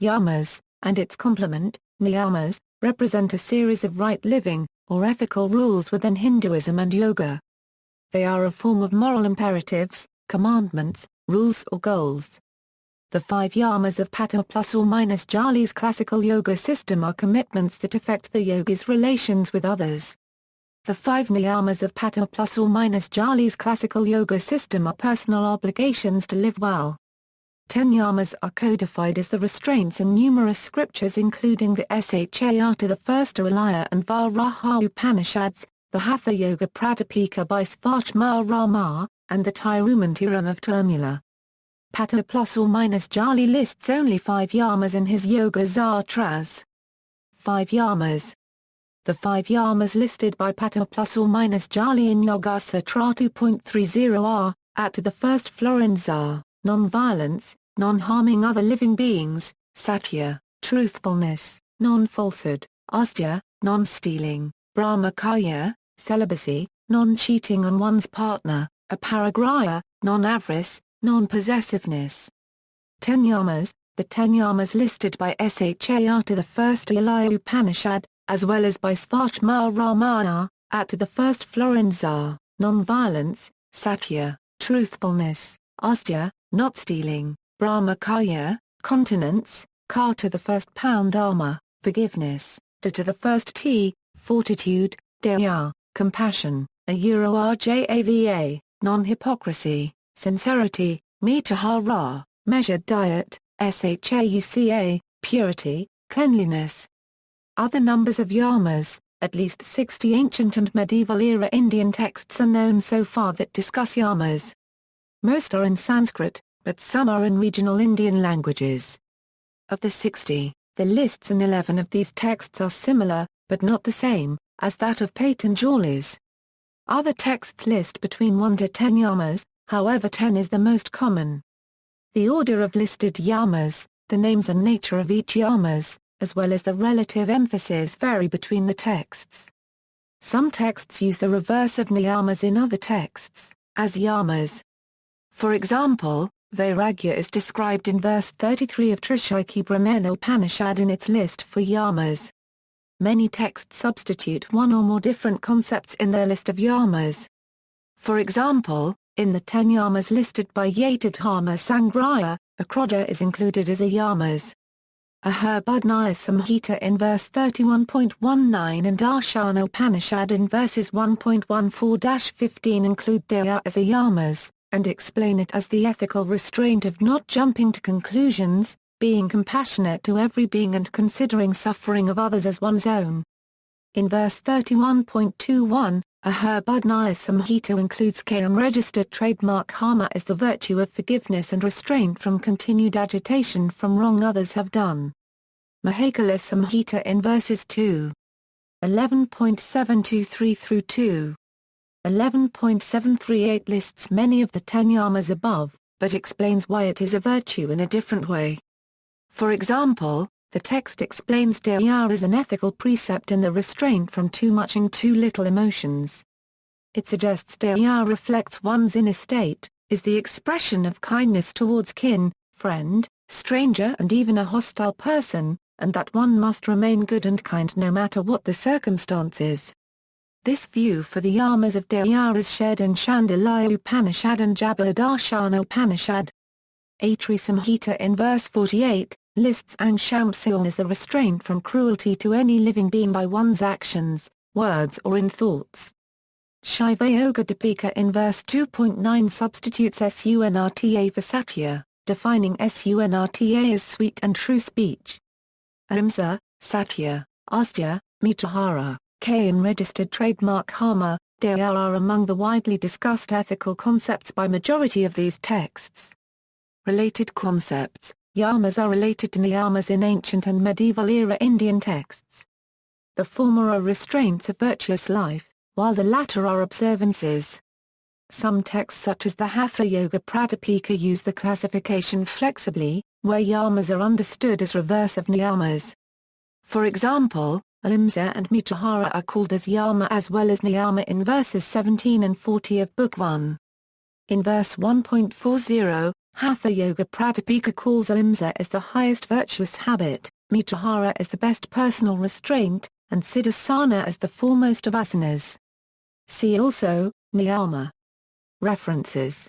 Yamas, and its complement, Niyamas, represent a series of right living, or ethical rules within Hinduism and Yoga. They are a form of moral imperatives, commandments, rules or goals. The 5 Yamas of Patañjali's classical yoga system are commitments that affect the yogi's relations with others. The 5 Niyamas of Patañjali's classical yoga system are personal obligations to live well. 10 yamas are codified as the restraints in numerous scriptures including the Śāṇḍilya and Vārāha Upanishads, the Hatha Yoga Pradipika by Svātmārāma, and the Tirumantiram of Tirumular. Patañjali lists only 5 yamas in his Yoga Sūtras. 5 yamas. The 5 yamas listed by Patañjali in Yoga Sūtra 2.30 are, at the first florins are, non-violence, non-harming other living beings, satya, truthfulness, non-falsehood, astya, non-stealing, brahmacharya, celibacy, non-cheating on one's partner, aparigraya, non-avarice, non-possessiveness. 10 yamas. The 10 yamas listed by Śāṇḍilya the first Upanishad, as well as by Svātmārāma, at the first florins are, non-violence, satya, truthfulness, astya, not stealing, brahmacharya, continence, ka to the first pound dharma, forgiveness, to the first t, fortitude, daya, compassion, rjava, non-hypocrisy, sincerity, mitahara, measured diet, shauca, purity, cleanliness. Other numbers of yamas, at least 60 ancient and medieval-era Indian texts are known so far that discuss yamas. Most are in Sanskrit, but some are in regional Indian languages. Of the 60, the lists in 11 of these texts are similar, but not the same, as that of Patanjali's. Other texts list between 1 to 10 yamas, however 10 is the most common. The order of listed yamas, the names and nature of each yamas, as well as the relative emphasis vary between the texts. Some texts use the reverse of niyamas in other texts, as yamas. For example, Vairagya is described in verse 33 of Trishikhi Brahmana Upanishad in its list for yamas. Many texts substitute one or more different concepts in their list of yamas. For example, in the 10 yamas listed by Yatadharma Sangraya, Akrodha is included as a yamas. Attribution Samhita in verse 31.19 and Darshana Upanishad in verses 1.14-15 include daya as a yamas, and explain it as the ethical restraint of not jumping to conclusions, being compassionate to every being and considering suffering of others as one's own. In verse 31.21, Attribution Samhita includes unregistered trademark karma as the virtue of forgiveness and restraint from continued agitation from wrong others have done. Mahakala Samhita in verses 2. 11.723-2. 11.738 lists many of the 10 yamas above, but explains why it is a virtue in a different way. For example, the text explains daya as an ethical precept in the restraint from too much and too little emotions. It suggests daya reflects one's inner state, is the expression of kindness towards kin, friend, stranger and even a hostile person, and that one must remain good and kind no matter what the circumstances. This view for the yamas of daya is shared in Śāṇḍilya Upanishad and Jabaladarshana Upanishad. Aitri Samhita in verse 48, lists Angshamsuan as the restraint from cruelty to any living being by one's actions, words or in thoughts. Yoga Pradipika in verse 2.9 substitutes sunrta for satya, defining sunrta as sweet and true speech. Ahimsa, satya, astya, mitahara, unregistered trademark karma, daya are among the widely discussed ethical concepts by majority of these texts. Related concepts. Yamas are related to niyamas in ancient and medieval-era Indian texts. The former are restraints of virtuous life, while the latter are observances. Some texts such as the Hatha Yoga Pradipika use the classification flexibly, where yamas are understood as reverse of niyamas. For example, ahimsa and mitahara are called as yama as well as niyama in verses 17 and 40 of Book 1. In verse 1.40, Hatha Yoga Pradipika calls Ahimsa as the highest virtuous habit, Mitrahara as the best personal restraint, and Siddhasana as the foremost of asanas. See also, Niyama. References